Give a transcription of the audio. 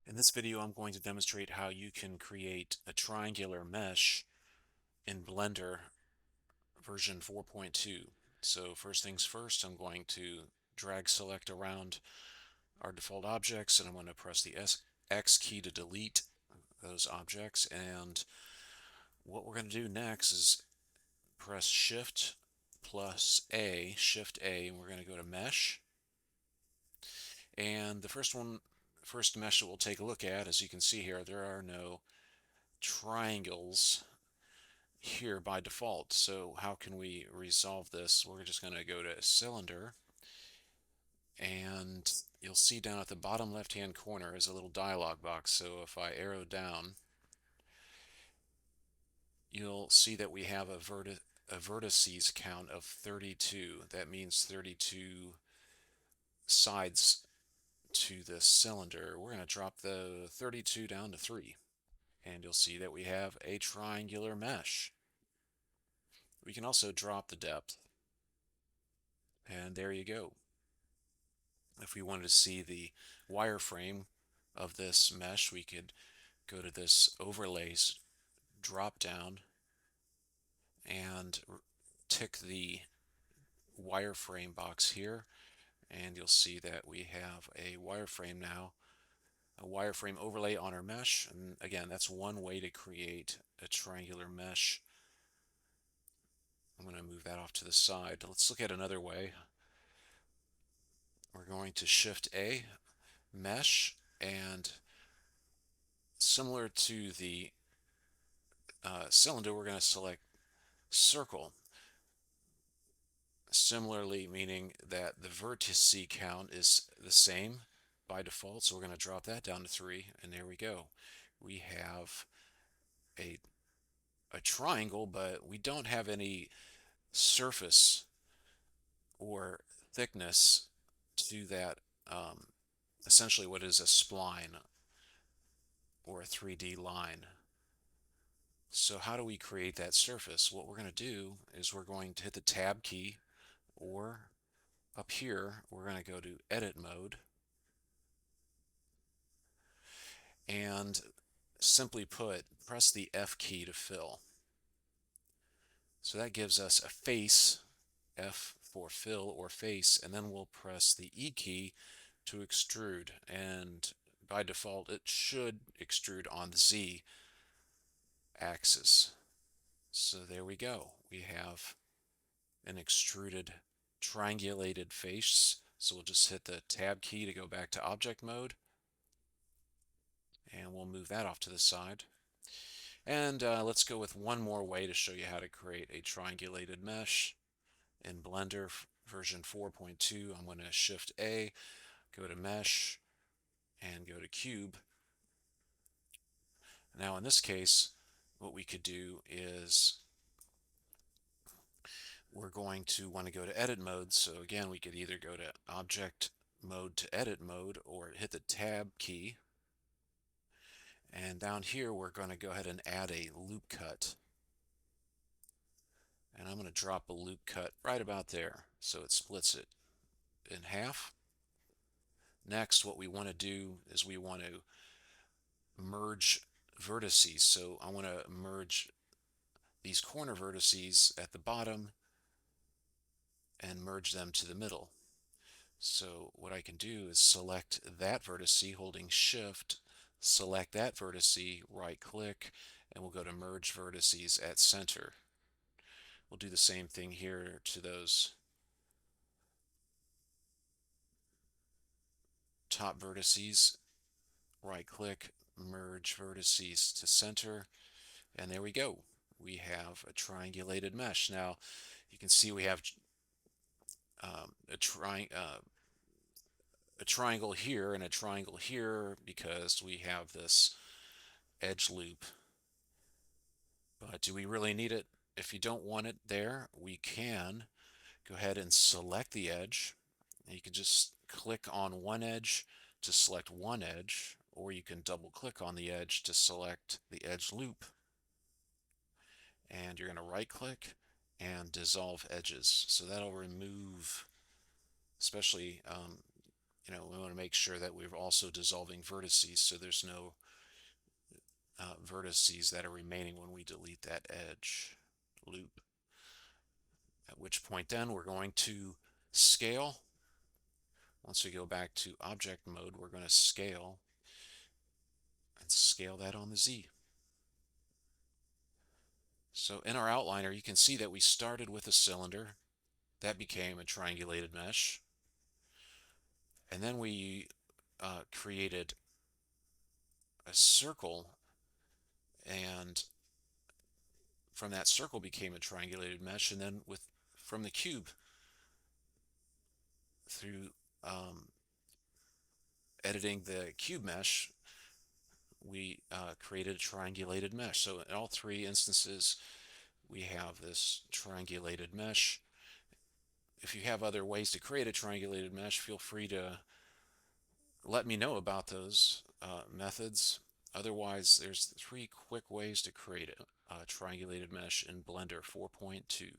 In this video, I'm going to demonstrate how you can create a triangular mesh in Blender version 4.2. So first things first, I'm going to drag select around our default objects, and I'm going to press the X key to delete those objects. And what we're going to do next is press Shift plus A, Shift A, and we're going to go to Mesh. And the first mesh that we'll take a look at, as you can see here, there are no triangles here by default. So how can we resolve this? We're just going to go to cylinder, and you'll see down at the bottom left hand corner is a little dialog box. So if I arrow down, you'll see that we have a vertices count of 32. That means 32 sides to this cylinder. We're going to drop the 32 down to 3, and you'll see that we have a triangular mesh. We can also drop the depth, and there you go. If we wanted to see the wireframe of this mesh, we could go to this overlays drop down and tick the wireframe box here, and you'll see that we have a wireframe now, a wireframe overlay on our mesh. And again, that's one way to create a triangular mesh. I'm going to move that off to the side. Let's look at another way. We're going to Shift A, Mesh, and similar to the cylinder, we're going to select Circle. Similarly, meaning that the vertex count is the same by default, so we're going to drop that down to 3, and there we go. We have a, a triangle, but we don't have any surface or thickness to that, essentially what is a spline or a 3D line. So how do we create that surface? What we're going to do is we're going to hit the Tab key, or up here we're going to go to Edit Mode, and simply put, press the F key to fill. So that gives us a face, F for fill or face, and then we'll press the E key to extrude, and by default it should extrude on the Z axis. So there we go. We have an extruded triangulated face. So we'll just hit the Tab key to go back to object mode, and we'll move that off to the side. And let's go with one more way to show you how to create a triangulated mesh in Blender version 4.2. I'm going to Shift A, go to Mesh, and go to Cube. Now in this case, what we could do is we're going to want to go to Edit Mode. So again, we could either go to Object Mode to Edit Mode, or hit the Tab key. And down here, we're going to go ahead and add a loop cut. And I'm going to drop a loop cut right about there, so it splits it in half. Next, what we want to do is we want to merge vertices. So I want to merge these corner vertices at the bottom and merge them to the middle. So what I can do is select that vertice, holding Shift, select that vertice, right click, and we'll go to merge vertices at center. We'll do the same thing here to those top vertices, right click, merge vertices to center, and there we go. We have a triangulated mesh. Now you can see we have a triangle here and a triangle here because we have this edge loop. But do we really need it? If you don't want it there, we can go ahead and select the edge. You can just click on one edge to select one edge, or you can double click on the edge to select the edge loop. And you're going to right click and dissolve edges. So that'll remove, especially we want to make sure that we're also dissolving vertices so there's no vertices that are remaining when we delete that edge loop. At which point then we're going to scale. Once we go back to object mode, we're going to scale and scale that on the Z. So in our outliner, you can see that we started with a cylinder. That became a triangulated mesh. And then we created a circle, and from that circle became a triangulated mesh. And then from the cube through editing the cube mesh, we created a triangulated mesh. So in all three instances, we have this triangulated mesh. If you have other ways to create a triangulated mesh, feel free to let me know about those methods. Otherwise, there's 3 quick ways to create a triangulated mesh in Blender 4.2.